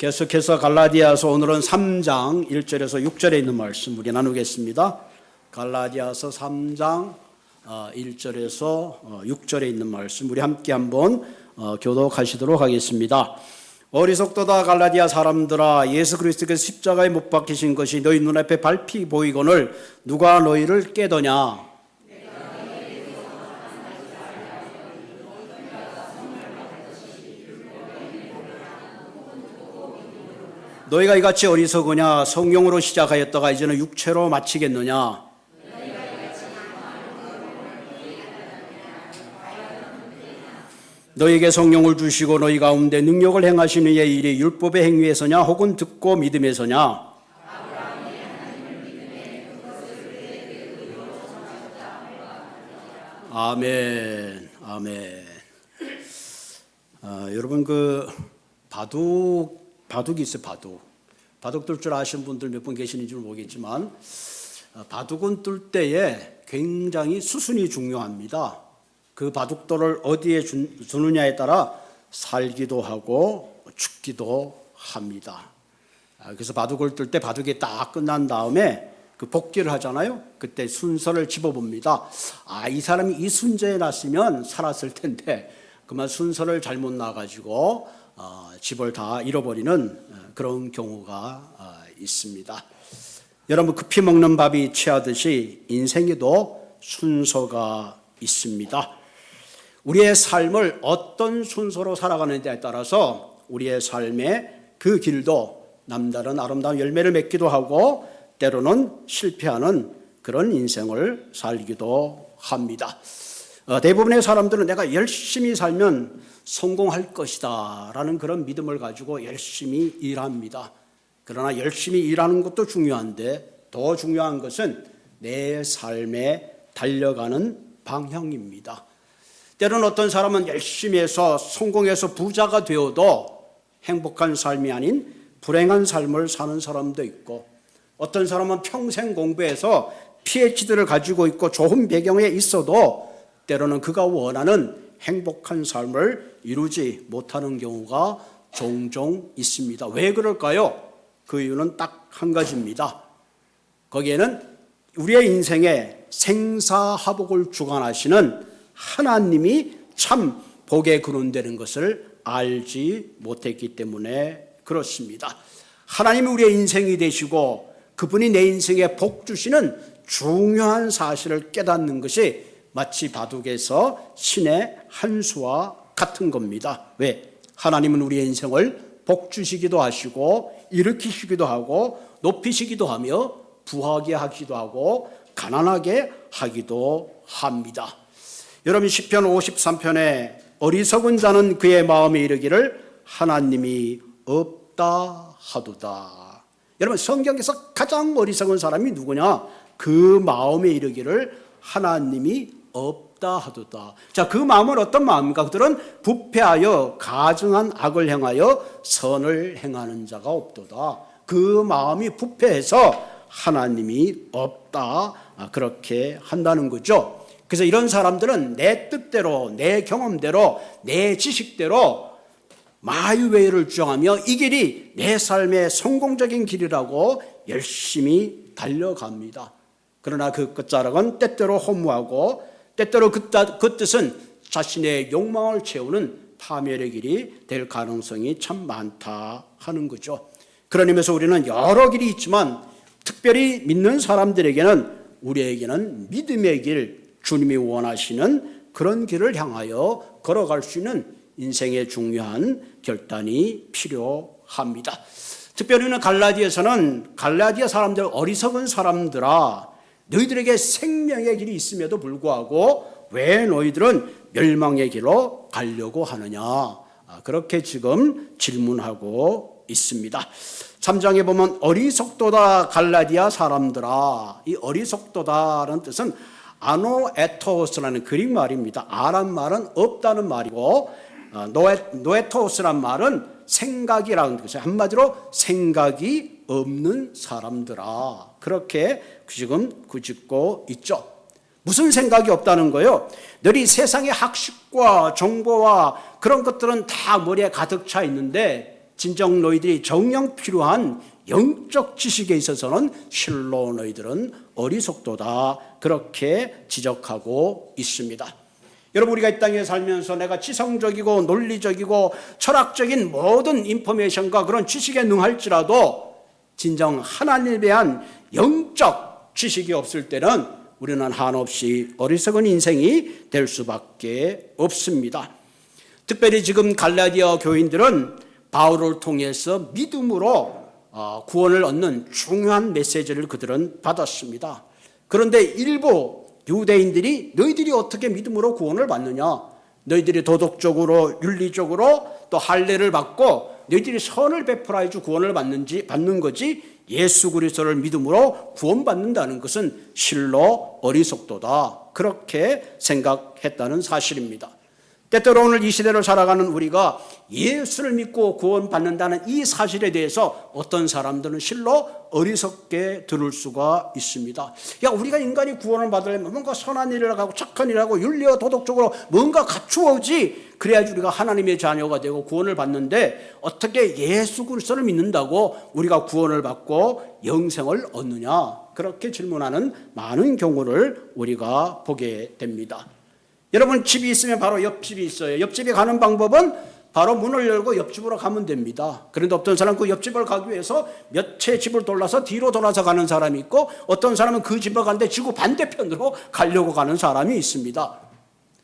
계속해서 갈라디아서 오늘은 3장 1절에서 6절에 있는 말씀 우리 나누겠습니다. 갈라디아서 3장 1절에서 6절에 있는 말씀 우리 함께 한번 교독하시도록 하겠습니다. 어리석도다 갈라디아 사람들아, 예수 그리스도께서 십자가에 못 박히신 것이 너희 눈앞에 밟히 보이거늘 누가 너희를 깨더냐? 너희가 이같이 어리석으냐? 성령으로 시작하였다가 이제는 육체로 마치겠느냐? 너희에게 성령을 주시고 너희 가운데 능력을 행하시는 이의 일이 율법의 행위에서냐 혹은 듣고 믿음에서냐? 아멘, 아멘. 여러분 바둑이 있어요. 바둑 뜰 줄 아시는 분들 몇 분 계시는지 모르겠지만 바둑은 뜰 때에 굉장히 수순이 중요합니다. 그 바둑돌을 어디에 두느냐에 따라 살기도 하고 죽기도 합니다. 그래서 바둑을 뜰 때 바둑이 딱 끝난 다음에 그 복귀를 하잖아요. 그때 순서를 집어봅니다. 이 사람이 이 순서에 났으면 살았을 텐데 그만 순서를 잘못 놔가지고 집을 다 잃어버리는 그런 경우가 있습니다. 여러분, 급히 먹는 밥이 취하듯이 인생에도 순서가 있습니다. 우리의 삶을 어떤 순서로 살아가는지에 따라서 우리의 삶의 그 길도 남다른 아름다운 열매를 맺기도 하고 때로는 실패하는 그런 인생을 살기도 합니다. 대부분의 사람들은 내가 열심히 살면 성공할 것이다 라는 그런 믿음을 가지고 열심히 일합니다. 그러나 열심히 일하는 것도 중요한데 더 중요한 것은 내 삶에 달려가는 방향입니다. 때로는 어떤 사람은 열심히 해서 성공해서 부자가 되어도 행복한 삶이 아닌 불행한 삶을 사는 사람도 있고, 어떤 사람은 평생 공부해서 PhD를 가지고 있고 좋은 배경에 있어도 때로는 그가 원하는 행복한 삶을 이루지 못하는 경우가 종종 있습니다. 왜 그럴까요? 그 이유는 딱 한 가지입니다. 거기에는 우리의 인생에 생사화복을 주관하시는 하나님이 참 복에 근원되는 것을 알지 못했기 때문에 그렇습니다. 하나님이 우리의 인생이 되시고 그분이 내 인생에 복 주시는 중요한 사실을 깨닫는 것이 마치 바둑에서 신의 한 수와 같은 겁니다. 왜? 하나님은 우리의 인생을 복 주시기도 하시고 일으키시기도 하고 높이시기도 하며 부하게 하기도 하고 가난하게 하기도 합니다. 여러분, 시편 53편에 어리석은 자는 그의 마음에 이르기를 하나님이 없다 하도다. 여러분, 성경에서 가장 어리석은 사람이 누구냐? 그 마음에 이르기를 하나님이 없다 하도다. 자, 그 마음은 어떤 마음입니까? 그들은 부패하여 가증한 악을 행하여 선을 행하는 자가 없도다. 그 마음이 부패해서 하나님이 없다, 그렇게 한다는 거죠. 그래서 이런 사람들은 내 뜻대로, 내 경험대로, 내 지식대로 마이웨이를 주장하며 이 길이 내 삶의 성공적인 길이라고 열심히 달려갑니다. 그러나 그 끝자락은 때때로 허무하고 때때로 그 뜻은 자신의 욕망을 채우는 파멸의 길이 될 가능성이 참 많다 하는 거죠. 그런 의미에서 우리는 여러 길이 있지만 특별히 믿는 사람들에게는, 우리에게는 믿음의 길, 주님이 원하시는 그런 길을 향하여 걸어갈 수 있는 인생의 중요한 결단이 필요합니다. 특별히는 갈라디아에서는 갈라디아 사람들, 어리석은 사람들아, 너희들에게 생명의 길이 있음에도 불구하고 왜 너희들은 멸망의 길로 가려고 하느냐, 그렇게 지금 질문하고 있습니다. 3장에 보면 어리석도다 갈라디아 사람들아, 이 어리석도다라는 뜻은 아노에토스라는 그릭 말입니다. 아란 말은 없다는 말이고 노에토스란 말은 생각이라는 뜻이에요. 한마디로 생각이 없는 사람들아, 그렇게 지금 꾸짖고 있죠. 무슨 생각이 없다는 거예요? 늘 이 세상의 학식과 정보와 그런 것들은 다 머리에 가득 차 있는데 진정 너희들이 정녕 필요한 영적 지식에 있어서는 실로 너희들은 어리석도다. 그렇게 지적하고 있습니다. 여러분, 우리가 이 땅에 살면서 내가 지성적이고 논리적이고 철학적인 모든 인포메이션과 그런 지식에 능할지라도 진정 하나님에 대한 영적 지식이 없을 때는 우리는 한없이 어리석은 인생이 될 수밖에 없습니다. 특별히 지금 갈라디아 교인들은 바울을 통해서 믿음으로 구원을 얻는 중요한 메시지를 그들은 받았습니다. 그런데 일부 유대인들이 너희들이 어떻게 믿음으로 구원을 받느냐, 너희들이 도덕적으로 윤리적으로 또 할례를 받고 너희들이 선을 베풀어야 구원을 받는 거지, 예수 그리스도를 믿음으로 구원받는다는 것은 실로 어리석도다. 그렇게 생각했다는 사실입니다. 때때로 오늘 이 시대를 살아가는 우리가 예수를 믿고 구원받는다는 이 사실에 대해서 어떤 사람들은 실로 어리석게 들을 수가 있습니다. 야, 우리가 인간이 구원을 받으려면 뭔가 선한 일을 하고 착한 일을 하고 윤리와 도덕적으로 뭔가 갖추어지, 그래야지 우리가 하나님의 자녀가 되고 구원을 받는데 어떻게 예수 그리스도를 믿는다고 우리가 구원을 받고 영생을 얻느냐, 그렇게 질문하는 많은 경우를 우리가 보게 됩니다. 여러분, 집이 있으면 바로 옆집이 있어요. 옆집에 가는 방법은 바로 문을 열고 옆집으로 가면 됩니다. 그런데 어떤 사람은 그 옆집을 가기 위해서 몇 채 집을 돌아서 뒤로 돌아서 가는 사람이 있고, 어떤 사람은 그 집을 가는데 지구 반대편으로 가려고 가는 사람이 있습니다.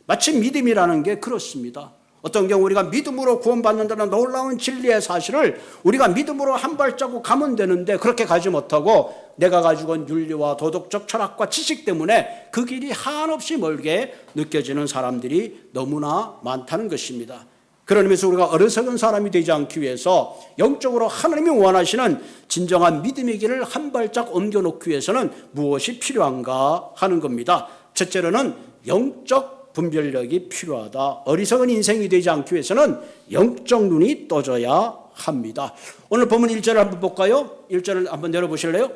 마치 믿음이라는 게 그렇습니다. 어떤 경우 우리가 믿음으로 구원받는다는 놀라운 진리의 사실을 우리가 믿음으로 한 발자국 가면 되는데 그렇게 가지 못하고 내가 가지고 온 윤리와 도덕적 철학과 지식 때문에 그 길이 한없이 멀게 느껴지는 사람들이 너무나 많다는 것입니다. 그런 의미에서 우리가 어리석은 사람이 되지 않기 위해서 영적으로 하나님이 원하시는 진정한 믿음의 길을 한 발짝 옮겨놓기 위해서는 무엇이 필요한가 하는 겁니다. 첫째로는 영적 분별력이 필요하다. 어리석은 인생이 되지 않기 위해서는 영적 눈이 떠져야 합니다. 오늘 본문 1절을 한번 볼까요? 1절을 한번 내려보실래요?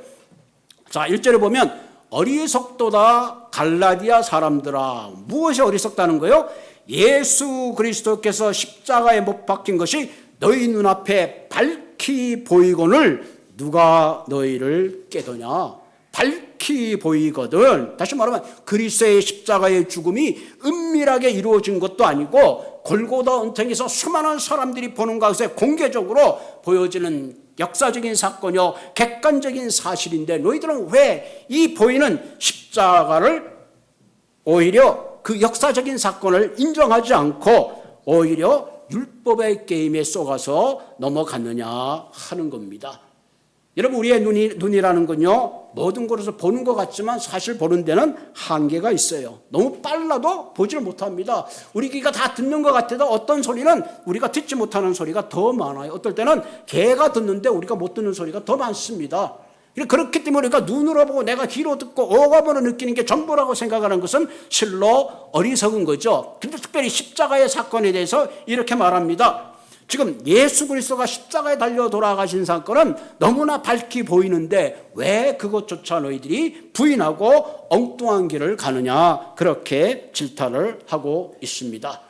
자, 1절에 보면 어리석도다 갈라디아 사람들아. 무엇이 어리석다는 거예요? 예수 그리스도께서 십자가에 못 박힌 것이 너희 눈앞에 밝히 보이거늘 누가 너희를 깨더냐. 밝히 보이거든. 다시 말하면 그리스도의 십자가의 죽음이 은밀하게 이루어진 것도 아니고 골고다 언덕에서 수많은 사람들이 보는 가운데 공개적으로 보여지는 역사적인 사건이요, 객관적인 사실인데 너희들은 왜 이 보이는 십자가를 오히려 그 역사적인 사건을 인정하지 않고 오히려 율법의 게임에 속아서 넘어갔느냐 하는 겁니다. 여러분, 우리의 눈이라는 건요, 모든 것에서 보는 것 같지만 사실 보는 데는 한계가 있어요. 너무 빨라도 보지를 못합니다. 우리 귀가 다 듣는 것 같아도 어떤 소리는 우리가 듣지 못하는 소리가 더 많아요. 어떨 때는 개가 듣는데 우리가 못 듣는 소리가 더 많습니다. 그렇기 때문에 우리가 눈으로 보고 내가 귀로 듣고 오감으로 느끼는 게 전부라고 생각하는 것은 실로 어리석은 거죠. 근데 특별히 십자가의 사건에 대해서 이렇게 말합니다. 지금 예수 그리스도가 십자가에 달려 돌아가신 사건은 너무나 밝히 보이는데 왜 그것조차 너희들이 부인하고 엉뚱한 길을 가느냐, 그렇게 질타를 하고 있습니다.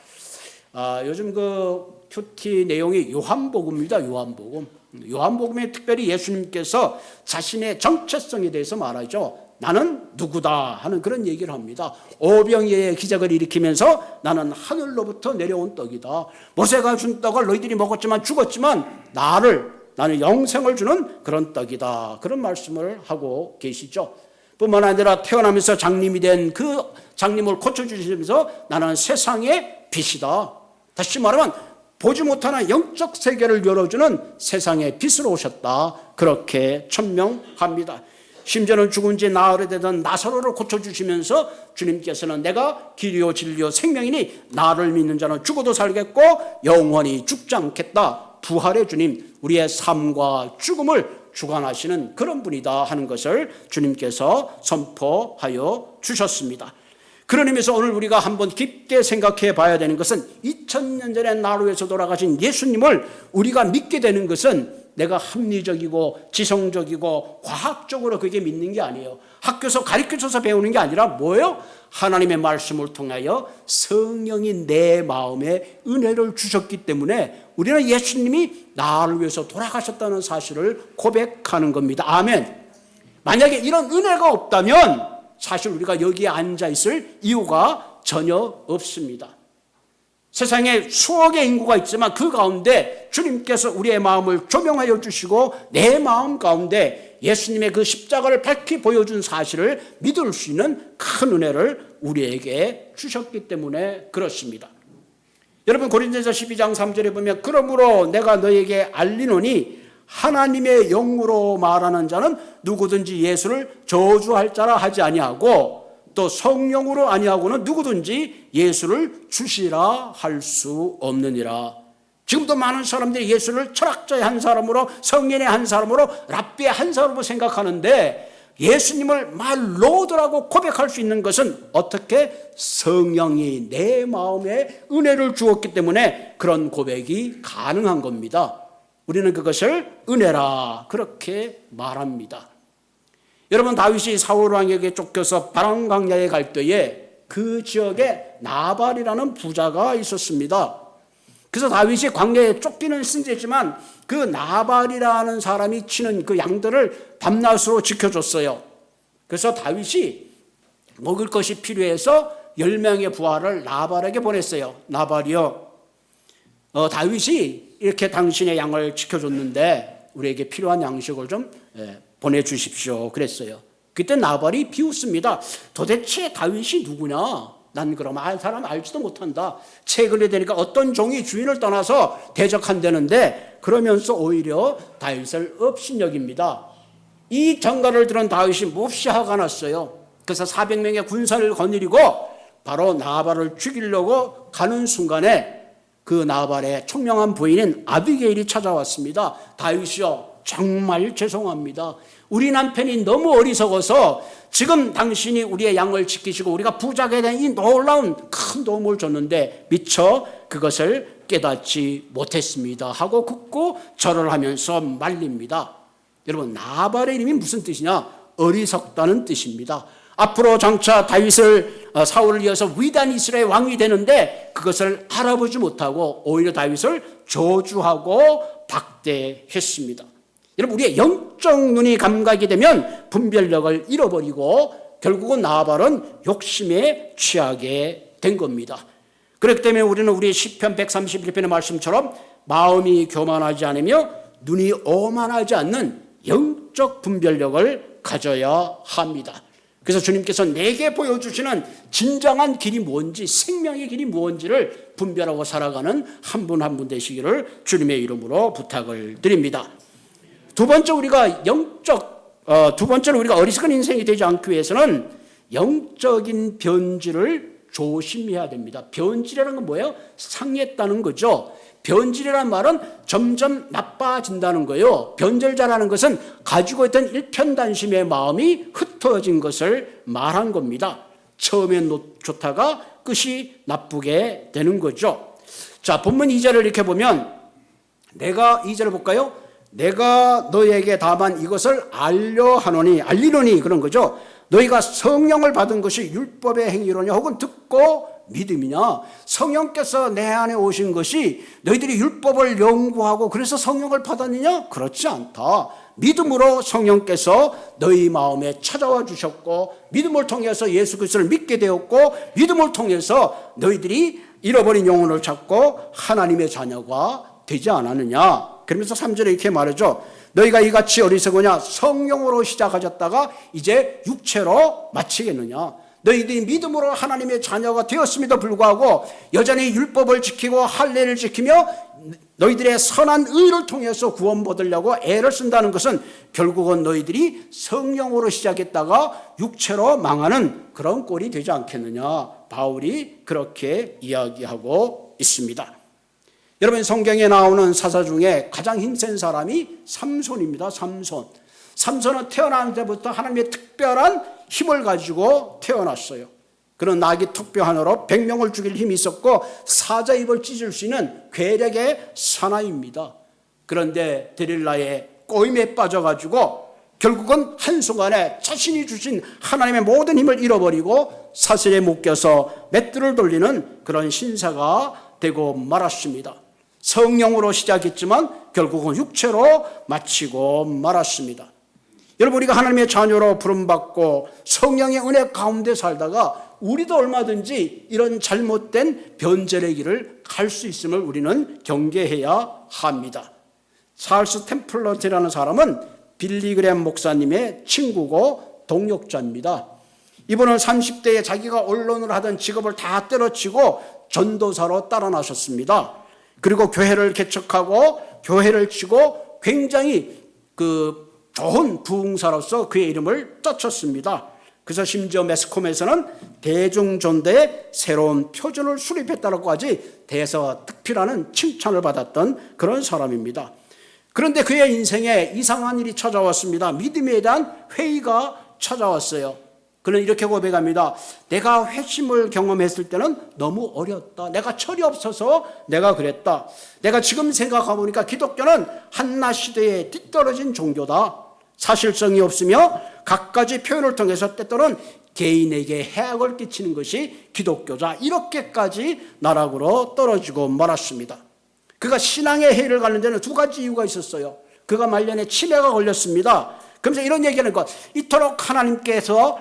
요즘 그 큐티 내용이 요한복음입니다. 요한복음에 특별히 예수님께서 자신의 정체성에 대해서 말하죠. 나는 누구다 하는 그런 얘기를 합니다. 오병이어의 기적을 일으키면서 나는 하늘로부터 내려온 떡이다. 모세가 준 떡을 너희들이 먹었지만 죽었지만 나는 영생을 주는 그런 떡이다. 그런 말씀을 하고 계시죠. 뿐만 아니라 태어나면서 장님이 된 그 장님을 고쳐주시면서 나는 세상의 빛이다. 다시 말하면 보지 못하는 영적 세계를 열어주는 세상의 빛으로 오셨다. 그렇게 천명합니다. 심지어는 죽은 지 나흘이 되던 나사로를 고쳐주시면서 주님께서는 내가 길이요 진리요 생명이니 나를 믿는 자는 죽어도 살겠고 영원히 죽지 않겠다. 부활의 주님, 우리의 삶과 죽음을 주관하시는 그런 분이다 하는 것을 주님께서 선포하여 주셨습니다. 그런 의미에서 오늘 우리가 한번 깊게 생각해 봐야 되는 것은 2000년 전에 나로에서 돌아가신 예수님을 우리가 믿게 되는 것은 내가 합리적이고 지성적이고 과학적으로 그게 믿는 게 아니에요. 학교에서 가르쳐줘서 배우는 게 아니라 뭐예요? 하나님의 말씀을 통하여 성령이 내 마음에 은혜를 주셨기 때문에 우리는 예수님이 나를 위해서 돌아가셨다는 사실을 고백하는 겁니다. 아멘. 만약에 이런 은혜가 없다면 사실 우리가 여기에 앉아 있을 이유가 전혀 없습니다. 세상에 수억의 인구가 있지만 그 가운데 주님께서 우리의 마음을 조명하여 주시고 내 마음 가운데 예수님의 그 십자가를 밝히 보여준 사실을 믿을 수 있는 큰 은혜를 우리에게 주셨기 때문에 그렇습니다. 여러분 고린도전서 12장 3절에 보면 그러므로 내가 너에게 알리노니 하나님의 영으로 말하는 자는 누구든지 예수를 저주할 자라 하지 아니하고 또 성령으로 아니하고는 누구든지 예수를 주시라 할 수 없느니라. 지금도 많은 사람들이 예수를 철학자의 한 사람으로 성인의 한 사람으로 랍비의 한 사람으로 생각하는데 예수님을 말로드라고 고백할 수 있는 것은 어떻게? 성령이 내 마음에 은혜를 주었기 때문에 그런 고백이 가능한 겁니다. 우리는 그것을 은혜라 그렇게 말합니다. 여러분 다윗이 사울 왕에게 쫓겨서 바람광야에 갈 때에 그 지역에 나발이라는 부자가 있었습니다. 그래서 다윗이 광야에 쫓기는 승제지만 그 나발이라는 사람이 치는 그 양들을 밤낮으로 지켜줬어요. 그래서 다윗이 먹을 것이 필요해서 10명의 부하를 나발에게 보냈어요. 나발이요, 다윗이 이렇게 당신의 양을 지켜줬는데 우리에게 필요한 양식을 좀 보내주십시오 그랬어요. 그때 나발이 비웃습니다. 도대체 다윗이 누구냐? 난 그럼 사람 알지도 못한다. 최근에 되니까 어떤 종이 주인을 떠나서 대적한다는데 그러면서 오히려 다윗을 업신여깁니다. 이 전가를 들은 다윗이 몹시 화가 났어요. 그래서 400명의 군사를 거느리고 바로 나발을 죽이려고 가는 순간에 그 나발의 총명한 부인인 아비게일이 찾아왔습니다. 다윗이요, 정말 죄송합니다. 우리 남편이 너무 어리석어서 지금 당신이 우리의 양을 지키시고 우리가 부자가 된 이 놀라운 큰 도움을 줬는데 미처 그것을 깨닫지 못했습니다 하고 긋고 절을 하면서 말립니다. 여러분 나발의 이름이 무슨 뜻이냐? 어리석다는 뜻입니다. 앞으로 장차 다윗을 사울을 이어서 위대한 이스라엘 왕이 되는데 그것을 알아보지 못하고 오히려 다윗을 저주하고 박대했습니다. 여러분 우리의 영적 눈이 감각이 되면 분별력을 잃어버리고 결국은 나발은 욕심에 취하게 된 겁니다. 그렇기 때문에 우리는 우리 시편 131편의 말씀처럼 마음이 교만하지 않으며 눈이 오만하지 않는 영적 분별력을 가져야 합니다. 그래서 주님께서 내게 보여주시는 진정한 길이 뭔지, 생명의 길이 뭔지를 분별하고 살아가는 한 분 한 분 되시기를 주님의 이름으로 부탁을 드립니다. 두 번째로 우리가 어리석은 인생이 되지 않기 위해서는 영적인 변질을 조심해야 됩니다. 변질이라는 건 뭐예요? 상했다는 거죠. 변질이라는 말은 점점 나빠진다는 거예요. 변절자라는 것은 가지고 있던 일편단심의 마음이 흩어진 것을 말한 겁니다. 처음엔 좋다가 끝이 나쁘게 되는 거죠. 자, 본문 2절을 이렇게 보면 내가 2절을 볼까요? 내가 너에게 다만 이것을 알리노니 그런 거죠. 너희가 성령을 받은 것이 율법의 행위로냐 혹은 듣고 믿음이냐? 성령께서 내 안에 오신 것이 너희들이 율법을 연구하고 그래서 성령을 받았느냐? 그렇지 않다. 믿음으로 성령께서 너희 마음에 찾아와 주셨고 믿음을 통해서 예수 그리스도를 믿게 되었고 믿음을 통해서 너희들이 잃어버린 영혼을 찾고 하나님의 자녀가 되지 않았느냐? 그러면서 3절에 이렇게 말하죠. 너희가 이같이 어리석으냐? 성령으로 시작하셨다가 이제 육체로 마치겠느냐? 너희들이 믿음으로 하나님의 자녀가 되었음에도 불구하고 여전히 율법을 지키고 할례를 지키며 너희들의 선한 의를 통해서 구원 받으려고 애를 쓴다는 것은 결국은 너희들이 성령으로 시작했다가 육체로 망하는 그런 꼴이 되지 않겠느냐? 바울이 그렇게 이야기하고 있습니다. 여러분 성경에 나오는 사사 중에 가장 힘센 사람이 삼손입니다. 삼손은 태어난 때부터 하나님의 특별한 힘을 가지고 태어났어요. 그는 낙이 턱뼈 하나로 100명을 죽일 힘이 있었고 사자 입을 찢을 수 있는 괴력의 사나이입니다. 그런데 데릴라의 꼬임에 빠져가지고 결국은 한순간에 자신이 주신 하나님의 모든 힘을 잃어버리고 사슬에 묶여서 맷돌을 돌리는 그런 신사가 되고 말았습니다. 성령으로 시작했지만 결국은 육체로 마치고 말았습니다. 여러분, 우리가 하나님의 자녀로 부름받고 성령의 은혜 가운데 살다가 우리도 얼마든지 이런 잘못된 변절의 길을 갈 수 있음을 우리는 경계해야 합니다. 찰스 템플러트라는 사람은 빌리그램 목사님의 친구고 동역자입니다. 이분은 30대에 자기가 언론을 하던 직업을 다 때려치고 전도사로 따라 나섰습니다. 그리고 교회를 개척하고 교회를 치고 굉장히 좋은 부흥사로서 그의 이름을 떴쳤습니다. 그래서 심지어 매스컴에서는 대중전도의 새로운 표준을 수립했다고까지 대서특필하는 칭찬을 받았던 그런 사람입니다. 그런데 그의 인생에 이상한 일이 찾아왔습니다. 믿음에 대한 회의가 찾아왔어요. 그는 이렇게 고백합니다. 내가 회심을 경험했을 때는 너무 어렸다. 내가 철이 없어서 내가 그랬다. 내가 지금 생각해 보니까 기독교는 한낱 시대에 뒤떨어진 종교다. 사실성이 없으며 갖가지 표현을 통해서 때때로는 개인에게 해악을 끼치는 것이 기독교자. 이렇게까지 나락으로 떨어지고 말았습니다. 그가 신앙의 해를 가는 데는 두 가지 이유가 있었어요. 그가 말년에 치매가 걸렸습니다. 그러면서 이런 얘기하는 것, 이토록 하나님께서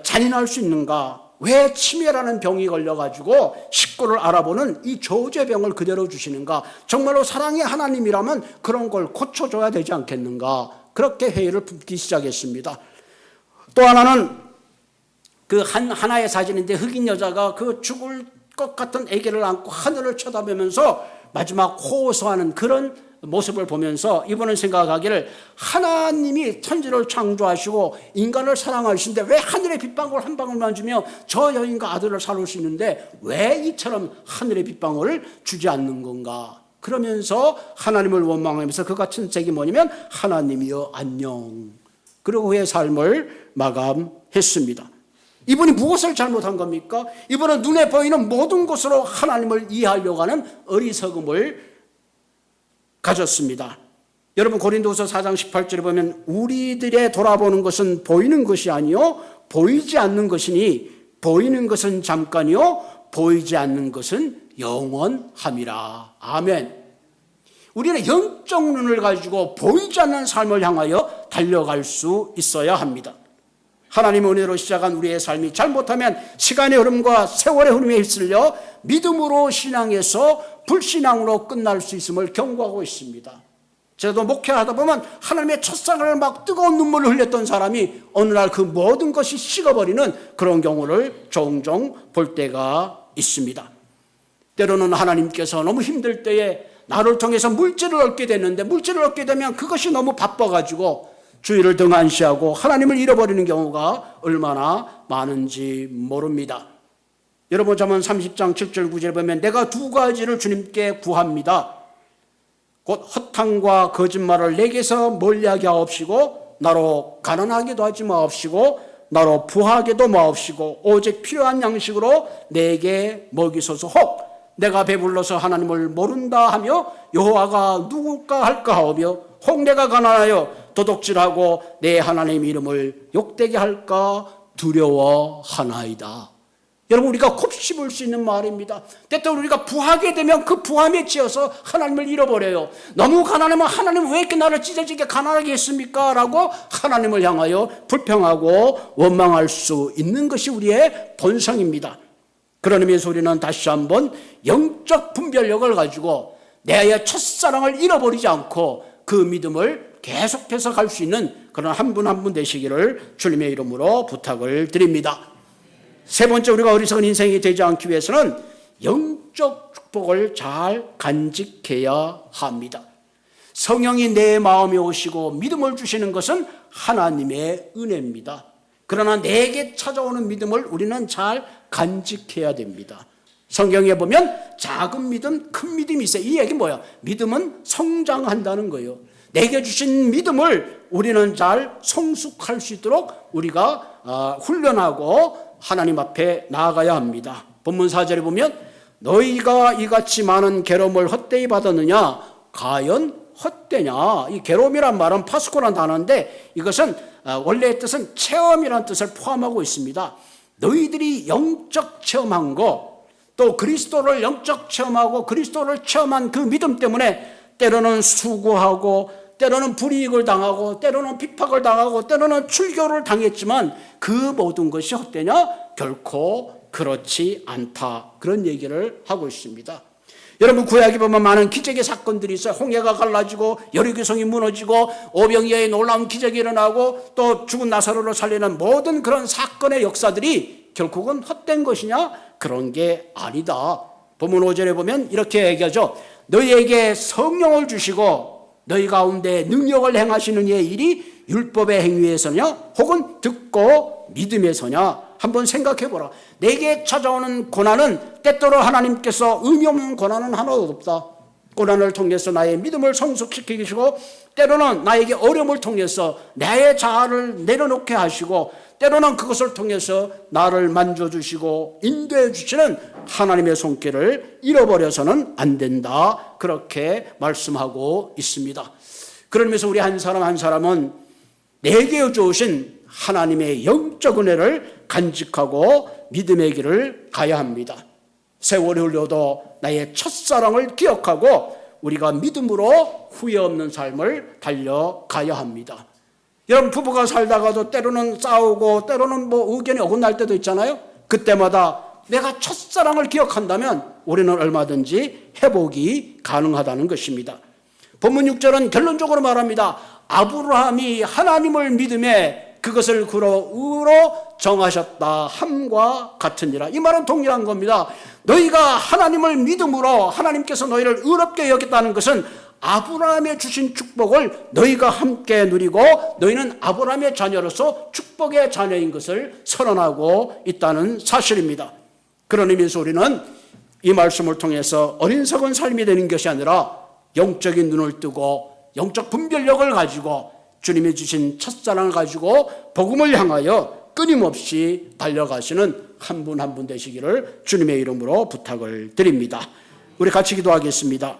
잔인할 수 있는가? 왜 치매라는 병이 걸려가지고 식구를 알아보는 이 저주병을 그대로 주시는가? 정말로 사랑의 하나님이라면 그런 걸 고쳐줘야 되지 않겠는가? 그렇게 회의를 품기 시작했습니다. 또 하나는 하나의 사진인데 흑인 여자가 그 죽을 것 같은 아기를 안고 하늘을 쳐다보면서 마지막 호소하는 그런 모습을 보면서 이분은 생각하기를 하나님이 천지를 창조하시고 인간을 사랑하시는데 왜 하늘의 빗방울 한 방울만 주며 저 여인과 아들을 살릴 수 있는데 왜 이처럼 하늘의 빗방울을 주지 않는 건가? 그러면서 하나님을 원망하면서 그가 친 책이 뭐냐면 하나님이여 안녕. 그리고 그의 삶을 마감했습니다. 이분이 무엇을 잘못한 겁니까? 이분은 눈에 보이는 모든 것으로 하나님을 이해하려고 하는 어리석음을 가졌습니다. 여러분, 고린도후서 4장 18절에 보면 우리들의 돌아보는 것은 보이는 것이 아니요 보이지 않는 것이니 보이는 것은 잠깐이요 보이지 않는 것은 영원함이라. 아멘. 우리는 영적 눈을 가지고 보이지 않는 삶을 향하여 달려갈 수 있어야 합니다. 하나님의 은혜로 시작한 우리의 삶이 잘못하면 시간의 흐름과 세월의 흐름에 휩쓸려 믿음으로 신앙에서 불신앙으로 끝날 수 있음을 경고하고 있습니다. 저도 목회하다 보면 하나님의 첫사랑을 막 뜨거운 눈물을 흘렸던 사람이 어느 날 그 모든 것이 식어버리는 그런 경우를 종종 볼 때가 있습니다. 때로는 하나님께서 너무 힘들 때에 나를 통해서 물질을 얻게 됐는데 물질을 얻게 되면 그것이 너무 바빠가지고 주의를 등한시하고 하나님을 잃어버리는 경우가 얼마나 많은지 모릅니다. 여러분, 잠언 30장 7절 9절에 보면 내가 두 가지를 주님께 구합니다. 곧 허탕과 거짓말을 내게서 멀리하게 하옵시고 나로 가난하게도 하지 마옵시고 나로 부하게도 마옵시고 오직 필요한 양식으로 내게 먹이소서. 혹 내가 배불러서 하나님을 모른다 하며 여호와가 누굴까 할까 하오며 혹 내가 가난하여 도둑질하고 내 하나님 이름을 욕되게 할까 두려워하나이다. 여러분, 우리가 곱씹을 수 있는 말입니다. 때때로 우리가 부하게 되면 그 부함에 치여서 하나님을 잃어버려요. 너무 가난하면 하나님 왜 이렇게 나를 찢어지게 가난하게 했습니까? 라고 하나님을 향하여 불평하고 원망할 수 있는 것이 우리의 본성입니다. 그런 의미에서 우리는 다시 한번 영적 분별력을 가지고 내 첫사랑을 잃어버리지 않고 그 믿음을 계속해서 갈 수 있는 그런 한 분 한 분 되시기를 주님의 이름으로 부탁을 드립니다. 세 번째, 우리가 어리석은 인생이 되지 않기 위해서는 영적 축복을 잘 간직해야 합니다. 성령이 내 마음에 오시고 믿음을 주시는 것은 하나님의 은혜입니다. 그러나 내게 찾아오는 믿음을 우리는 잘 간직해야 됩니다. 성경에 보면 작은 믿음, 큰 믿음이 있어요. 이 얘기 뭐야? 믿음은 성장한다는 거예요. 내게 주신 믿음을 우리는 잘 성숙할 수 있도록 우리가 훈련하고 하나님 앞에 나아가야 합니다. 본문 4절에 보면 너희가 이같이 많은 괴로움을 헛되이 받았느냐? 과연 헛되냐. 이 괴로움이란 말은 파스코란 단어인데 이것은 원래의 뜻은 체험이라는 뜻을 포함하고 있습니다. 너희들이 영적 체험한 거, 또 그리스도를 영적 체험하고 그리스도를 체험한 그 믿음 때문에 때로는 수고하고 때로는 불이익을 당하고 때로는 핍박을 당하고 때로는 출교를 당했지만 그 모든 것이 헛되냐? 결코 그렇지 않다. 그런 얘기를 하고 있습니다. 여러분 구약에 보면 많은 기적의 사건들이 있어요. 홍해가 갈라지고 여리고성이 무너지고 오병이어의 놀라운 기적이 일어나고 또 죽은 나사로를 살리는 모든 그런 사건의 역사들이 결국은 헛된 것이냐? 그런 게 아니다. 본문 5절에 보면 이렇게 얘기하죠. 너희에게 성령을 주시고 너희 가운데 능력을 행하시는 이의 일이 율법의 행위에서냐 혹은 듣고 믿음에서냐. 한번 생각해보라. 내게 찾아오는 고난은 때때로 하나님께서 의미 없는 고난은 하나도 없다. 고난을 통해서 나의 믿음을 성숙시키시고 때로는 나에게 어려움을 통해서 나의 자아를 내려놓게 하시고 때로는 그것을 통해서 나를 만져주시고 인도해 주시는 하나님의 손길을 잃어버려서는 안 된다. 그렇게 말씀하고 있습니다. 그러면서 우리 한 사람 한 사람은 내게 주신 하나님의 영적 은혜를 간직하고 믿음의 길을 가야 합니다. 세월이 흘러도 나의 첫사랑을 기억하고 우리가 믿음으로 후회 없는 삶을 달려가야 합니다. 여러분 부부가 살다가도 때로는 싸우고 때로는 의견이 어긋날 때도 있잖아요. 그때마다 내가 첫사랑을 기억한다면 우리는 얼마든지 회복이 가능하다는 것입니다. 본문 6절은 결론적으로 말합니다. 아브라함이 하나님을 믿음에 그것을 그로 의로 정하셨다 함과 같으니라. 이 말은 동일한 겁니다. 너희가 하나님을 믿음으로 하나님께서 너희를 의롭게 여겼다는 것은 아브라함의 주신 축복을 너희가 함께 누리고 너희는 아브라함의 자녀로서 축복의 자녀인 것을 선언하고 있다는 사실입니다. 그런 의미에서 우리는 이 말씀을 통해서 어린석은 삶이 되는 것이 아니라 영적인 눈을 뜨고 영적 분별력을 가지고 주님이 주신 첫사랑을 가지고 복음을 향하여 끊임없이 달려가시는 한 분 한 분 되시기를 주님의 이름으로 부탁을 드립니다. 우리 같이 기도하겠습니다.